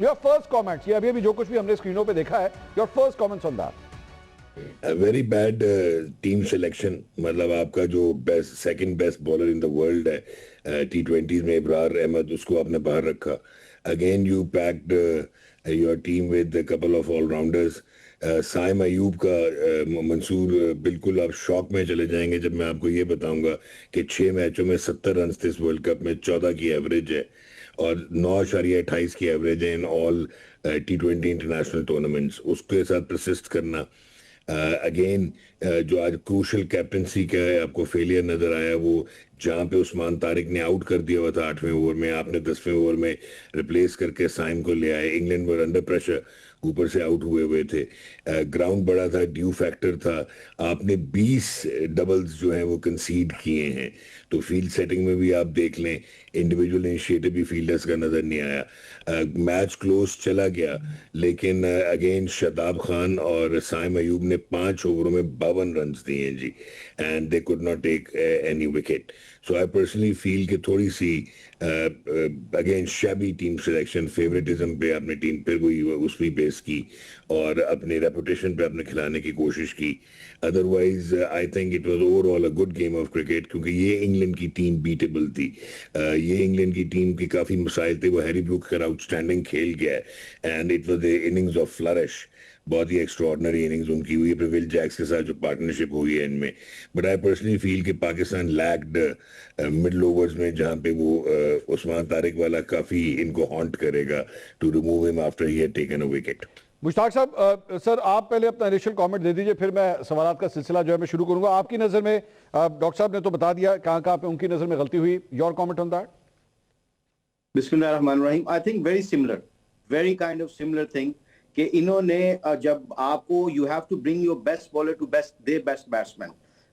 Your first comments, ये अभी जो कुछ भी हमने स्क्रीनों पे देखा है, your first comments on that. Very bad team selection. मतलब आपका जो best second best bowler in the world है T20 में, इब्रार अहमद, उसको आपने बाहर रखा। Again you packed your team with couple of all-rounders. Saim Ayub का मंसूर, बिल्कुल आप शॉक में चले जाएंगे जब मैं आपको ये बताऊंगा कि 6 मैचों में 70 रन थे इस वर्ल्ड कप में, 14 की एवरेज है और 9.28 की एवरेज है in all T20 international tournaments. उसके साथ प्रसिस्ट करना, अगेन जो आज क्रूशल कैप्टनसी का आपको फेलियर नजर आया, वो जहां पे उस्मान तारिक ने आउट कर दिया हुआ था 8वें ओवर में, आपने 10वें ओवर में रिप्लेस करके साइम को ले आए। इंग्लैंड वर अंडर प्रेशर, ऊपर से आउट हुए हुए थे, ग्राउंड बड़ा था, ड्यू फैक्टर था, आपने 20 डबल्स जो हैं वो कंसीड किए हैं। तो फील्ड सेटिंग में भी आप देख लें, इंडिविजुअल इनिशिएटिव भी फील्डर्स का नजर नहीं आया। मैच क्लोज चला गया, लेकिन अगेन शदाब खान और साइम अयूब ने 5 ओवरों में 52 रन दिए हैं जी, and they could not take any wicket. So I personally feel कि थोड़ी सी again shabby team selection, favouritism पे आपने टीम पे वही उस भी बेस की और अपने रेपुटेशन पे आपने खिलाने की कोशिश की। Otherwise I think it was overall a good game of cricket, क्योंकि ये इंग्लैंड की टीम बीटेबल थी। ये इंग्लैंड की टीम की काफी मसाइल थे, वो हैरी ब्रूक का आउटस्टैंडिंग खेल गया है and it was the innings of flourish. बहुत ही एक्स्ट्रॉर्डनरी इनिंग्स उनकी हुई है विल जैक्स के साथ जो पार्टनरशिप हुई है इनमें। बट आई पर्सनली फील कि पाकिस्तान लैक्ड मिडल ओवर्स में, जहां पे वो उस्मान तारिक वाला काफी इनको हॉन्ट करेगा to remove him after he had taken a wicket. Mushtaq sahab, sir आप पहले अपना इनिशियल कमेंट दे दीजिए, फिर मैं सवालात का सिलसिला जो है मैं शुरू करूंगा। आपकी नजर में, डॉक्टर साहब ने तो बता दिया कहां कहां पे उनकी नजर में गलती हुई, योर कमेंट ऑन दैट। बिस्मिल्लाहिर्रहमानिर्रहीम। I think very similar, very kind of similar thing कि इन्होंने जब आपको you have to bring your best bowler to best batsman.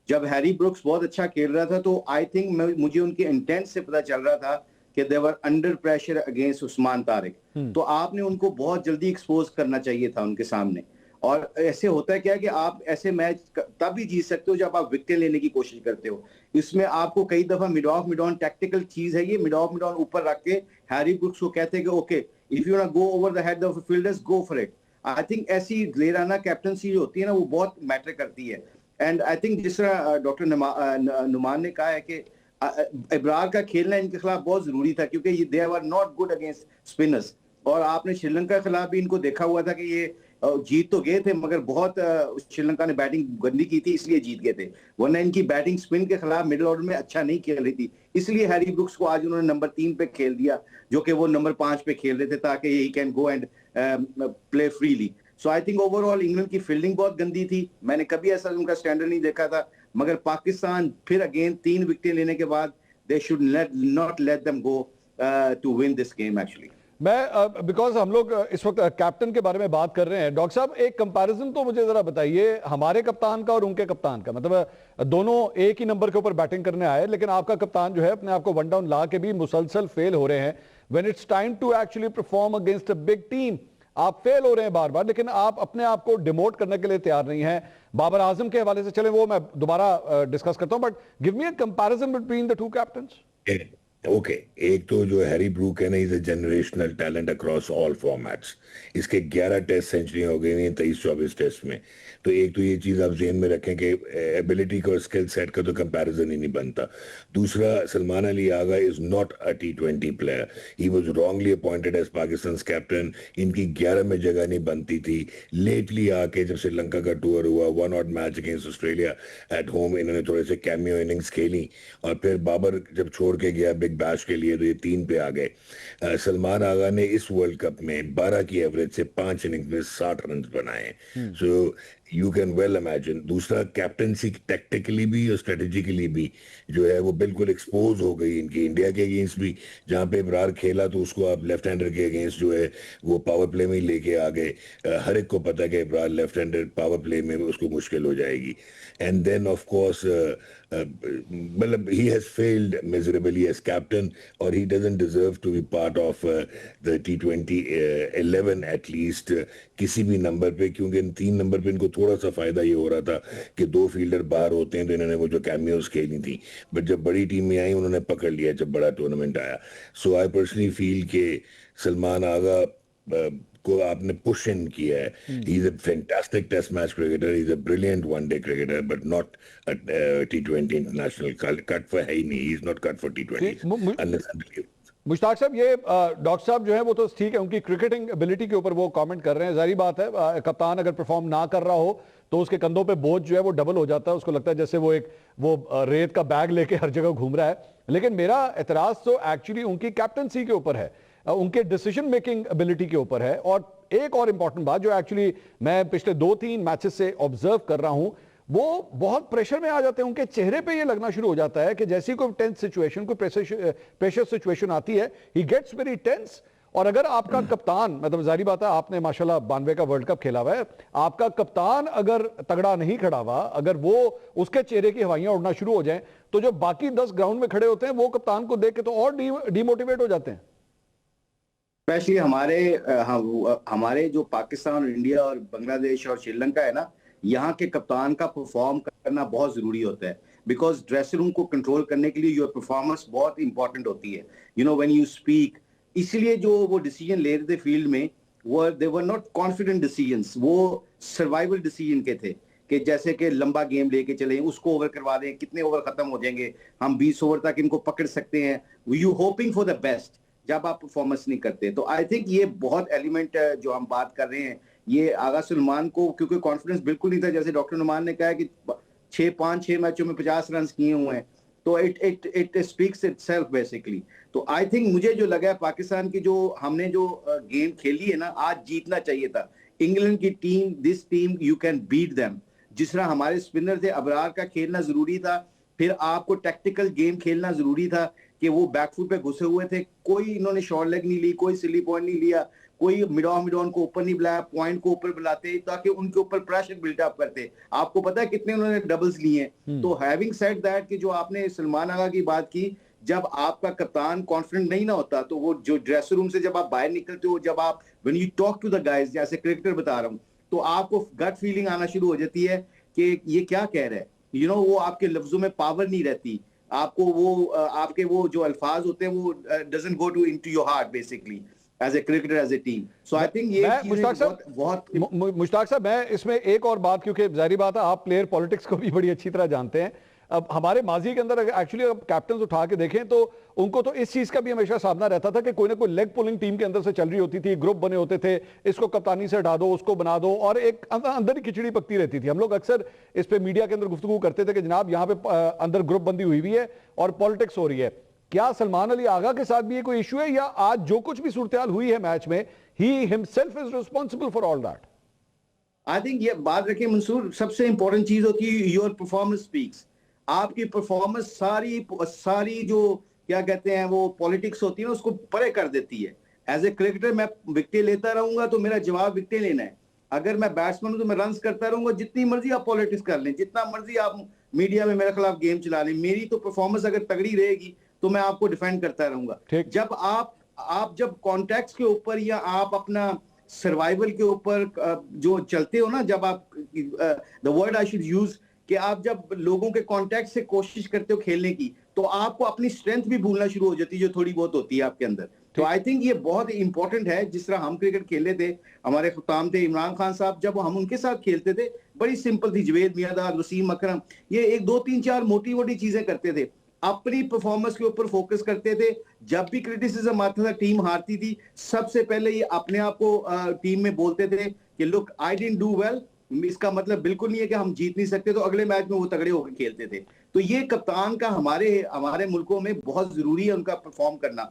जब हैरी ब्रुक्स बहुत अच्छा खेल रहा था तो आई थिंक मुझे उनके इंटेंट से पता चल रहा था कि they were under pressure against Usman Tariq. तो आपने उनको बहुत जल्दी एक्सपोज करना चाहिए था उनके सामने। और ऐसे होता है क्या कि आप ऐसे मैच तब भी जीत सकते हो जब आप विकेट लेने की कोशिश करते हो। इसमें आपको कई दफा मिड ऑन टैक्टिकल चीज है ये, मिड ऑन ऊपर रख के हैरी ब्रुक्स को कहते हैं कि okay if you want go over the head of the fielders go for it. I think ऐसी लेराना कैप्टनसी जो होती है ना वो बहुत मैटर करती है। एंड आई थिंक जिस तरह डॉक्टर नुमान ने कहा है कि इब्रार का खेलना इनके खिलाफ बहुत जरूरी था, क्योंकि they are not good against spinners. और आपने श्रीलंका के खिलाफ भी इनको देखा हुआ था कि ये जीत तो गए थे मगर बहुत श्रीलंका ने बैटिंग गंदी की थी इसलिए जीत गए थे, वरना इनकी बैटिंग स्पिन के खिलाफ मिडिल ऑर्डर में अच्छा नहीं खेल रही थी। इसलिए हैरी ब्रुक्स को आज उन्होंने नंबर 3 पे खेल दिया, जो कि वो नंबर 5 पे खेल रहे थे, ताकि he can go and play freely. So I think overall England की फील्डिंग बहुत गंदी थी, मैंने कभी ऐसा उनका स्टैंडर्ड नहीं देखा था। मगर पाकिस्तान फिर अगेन 3 विकेट लेने के बाद they should not let them go to win this game actually. मैं बिकॉज हम लोग इस वक्त कैप्टन के बारे में बात कर रहे हैं, डॉक्टर साहब एक कंपैरिजन तो मुझे जरा बताइए हमारे कप्तान का और उनके कप्तान का। मतलब दोनों एक ही नंबर के ऊपर बैटिंग करने आए, लेकिन आपका कप्तान जो है अपने आप को वन डाउन ला के भी मुसलसल फेल हो रहे हैं। When it's time to actually perform against a big team आप फेल हो रहे हैं बार बार, लेकिन आप अपने आप को डिमोट करने के लिए तैयार नहीं है। बाबर आजम के हवाले से चले वो मैं दोबारा डिस्कस करता हूं, but give me a comparison between the two captains. Okay, एक तो जो हैरी ब्रूक है ना, is a generational talent across all formats. इसके 11 टेस्ट सेंचुरी हो गई हैं 23-24 टेस्ट में। तो एक तो ये चीज आप जेहन में रखें कि एबिलिटी का और स्किल सेट का तो कंपैरिजन ही नहीं बनता। दूसरा, Salman Ali Agha is not a T20 player, he was wrongly appointed as Pakistan captain. इनकी 11 में जगह नहीं बनती थी। लेटली आके जब श्रीलंका का टूर हुआ, 1 odd match against Australia at home, इन्होंने थोड़े से कैमियो इनिंग्स खेली और फिर बाबर जब छोड़ के गया बिग बैश के लिए तो ये 3 पे आ गए। सलमान आगा ने इस वर्ल्ड कप में 12 की एवरेज से 5 इनिंग्स में 60 रन बनाए। So you can well imagine. दूसरा, कैप्टनसी टैक्टिकली भी और स्ट्रेटेजिकली भी जो है वो बिल्कुल एक्सपोज हो गई इनकी। इंडिया के अगेंस्ट भी जहां पे इब्रार खेला तो उसको आप लेफ्ट हैंडर के अगेंस्ट जो है वो पावर प्ले में ही लेके आ गए। हर एक को पता है कि Ibrar left hander power play में उसको मुश्किल हो जाएगी। एंड देन ऑफ कोर्स मतलब he has failed miserably as captain और he doesn't deserve to be part of the T20 11 at least किसी भी नंबर पे, क्योंकि 3 नंबर पे इनको थोड़ा सा फायदा ये हो रहा था कि 2 फील्डर बाहर होते हैं तो इन्होंने वो जो कैमियोज खेली थी। बट जब बड़ी टीम में आई उन्होंने पकड़ लिया जब बड़ा टूर्नामेंट आया। सो आई पर्सनली फील के सलमान आगा को आपने पुश इन किया है. He is a fantastic test match cricketer, he is a brilliant one day cricketer, but not T20 international. Cut for है ही नहीं. He is not cut for T20 Mushtaq sahab, ये डॉक्टर साहब जो है वो तो ठीक है, उनकी क्रिकेटिंग एबिलिटी के ऊपर वो कमेंट कर रहे हैं. जारी बात है, कप्तान अगर परफॉर्म ना कर रहा हो तो उसके कंधों पे बोझ जो है वो डबल हो जाता है. उसको लगता है जैसे वो रेत का बैग लेके हर जगह घूम रहा है. लेकिन मेरा एतराज तो एक्चुअली उनकी कैप्टनसी के ऊपर है, उनके डिसीजन मेकिंग एबिलिटी के ऊपर है. और एक और इंपॉर्टेंट बात जो एक्चुअली मैं पिछले 2-3 मैचेस से ऑब्जर्व कर रहा हूं, वो बहुत प्रेशर में आ जाते हैं. उनके चेहरे पे ये लगना शुरू हो जाता है कि जैसी कोई टेंस सिचुएशन, कोई प्रेशर सिचुएशन आती है, ही गेट्स वेरी टेंस. और अगर आपका कप्तान, मतलब जारी बात है, आपने माशाल्लाह 92 का वर्ल्ड कप खेला हुआ है, आपका कप्तान अगर तगड़ा नहीं खड़ा हुआ, अगर वो उसके चेहरे की हवाइयां उड़ना शुरू हो जाएं, तो जो बाकी 10 ग्राउंड में खड़े होते हैं वो कप्तान को देख के तो और डिमोटिवेट हो जाते हैं. स्पेशली हमारे जो पाकिस्तान और इंडिया और बांग्लादेश और श्रीलंका है ना, यहाँ के कप्तान का परफॉर्म करना बहुत जरूरी होता है. बिकॉज ड्रेसिंग रूम को कंट्रोल करने के लिए योर परफॉर्मेंस बहुत इंपॉर्टेंट होती है. You know when you speak. इसलिए जो वो डिसीजन ले रहे थे फील्ड में, वो दे वर नॉट कॉन्फिडेंट डिसीजंस, वो सर्वाइवल डिसीजन के थे. कि जैसे कि लंबा गेम लेके चले, उसको ओवर करवा दें, कितने ओवर खत्म हो जाएंगे, हम 20 ओवर तक इनको पकड़ सकते हैं. You hoping for the best जब आप परफॉर्मेंस नहीं करते. तो आई थिंक ये बहुत एलिमेंट जो हम बात कर रहे हैं, ये आगा सुलेमान को, क्योंकि कॉन्फिडेंस बिल्कुल नहीं था. जैसे डॉक्टर नुमान ने कहा कि 6 मैचों में 50 रन किए हुए हैं, तो इट स्पीक्स इटसेल्फ बेसिकली. तो आई थिंक मुझे जो लगा है, पाकिस्तान की जो हमने जो गेम खेली है ना, आज जीतना चाहिए था. इंग्लैंड की team, this team you can beat them. जिस तरह हमारे स्पिनर थे, अबरार का खेलना जरूरी था. फिर आपको टैक्टिकल गेम खेलना जरूरी था कि वो बैकफुट पे घुसे हुए थे. कोई इन्होंने शॉर्ट लेग नहीं ली, कोई सिली पॉइंट नहीं लिया, कोई मिड ऑन को ऊपर नहीं बुलाया, पॉइंट को ऊपर बुलाते ताकि उनके ऊपर प्रेशर बिल्डअप करते. आपको पता है कितने उन्होंने डबल्स लिए हैं. तो हैविंग सेड दैट, कि जो आपने सलमान आगा की बात की, जब आपका कप्तान कॉन्फिडेंट नहीं ना होता, तो वो जो ड्रेसिंग रूम से जब आप बाहर निकलते हो, जब आप when you talk to the guys, जैसे क्रिकेटर बता रहा हूँ, तो आपको गट फीलिंग आना शुरू हो जाती है कि ये क्या कह रहा है. यू नो, वो आपके लफ्जों में पावर नहीं रहती. आपको वो आपके वो जो अल्फाज होते हैं वो doesn't go to into your heart basically as a cricketer, as a team. So I think ये मुश्ताक साहब, मैं इसमें एक और बात, क्योंकि जाहिर बात है आप प्लेयर पॉलिटिक्स को भी बड़ी अच्छी तरह जानते हैं. अब हमारे माजी के अंदर एक्चुअली अब कैप्टन उठा के देखें तो उनको तो इस चीज का भी हमेशा सामना रहता था कि कोई ना कोई लेग पुलिंग टीम के अंदर से चल रही होती थी, ग्रुप बने होते थे, इसको कप्तानी से हटा दो, उसको बना दो, और एक अंदर ही खिचड़ी पकती रहती थी. हम लोग अक्सर इस पे मीडिया के अंदर गुफ्तगू करते थे कि जनाब यहाँ पे अंदर ग्रुप बंदी हुई हुई है और पॉलिटिक्स हो रही है. क्या सलमान अली आगा के साथ भी ये कोई इशू है, या आज जो कुछ भी सूरत हुई है मैच में, he himself is responsible for all that? I think ये बात रखिए मंसूर, सबसे इंपॉर्टेंट चीज होती है योर परफॉर्मेंस स्पीक्स. आपकी परफॉर्मेंस सारी जो क्या कहते हैं वो पॉलिटिक्स होती है ना, उसको परे कर देती है. एज ए क्रिकेटर मैं विकेट लेता रहूंगा तो मेरा जवाब विकेट लेना है. अगर मैं बैट्समैन हूं तो मैं रन करता रहूंगा. जितनी मर्जी आप पॉलिटिक्स कर लें, जितना मर्जी आप मीडिया में मेरे खिलाफ गेम चला लें, मेरी तो परफॉर्मेंस अगर तगड़ी रहेगी तो मैं आपको डिफेंड करता रहूंगा. जब आप जब कॉन्टैक्ट्स के ऊपर या आप अपना सर्वाइवल के ऊपर जो चलते हो ना, जब आप the word I should use, कि आप जब लोगों के कांटेक्ट से कोशिश करते हो खेलने की, तो आपको अपनी स्ट्रेंथ भी भूलना शुरू हो जाती है जो थोड़ी बहुत होती है आपके अंदर. तो आई थिंक ये बहुत इंपॉर्टेंट है. जिस तरह हम क्रिकेट खेले थे, हमारे खिताब थे इमरान खान साहब, जब हम उनके साथ खेलते थे बड़ी सिंपल थी. जवेद मियादाद, वसीम अकरम, ये 1 2 3 4 मोटी चीजें करते थे, अपनी परफॉर्मेंस के ऊपर फोकस करते थे. जब भी क्रिटिसिज्म आता था, टीम हारती थी, सबसे पहले ये अपने आप को टीम में बोलते थे कि look, I didn't do well. इसका मतलब बिल्कुल नहीं है कि हम जीत नहीं सकते, तो अगले मैच में वो तगड़े होकर खेलते थे. तो ये कप्तान का हमारे मुल्कों में बहुत जरूरी है, उनका परफॉर्म करना.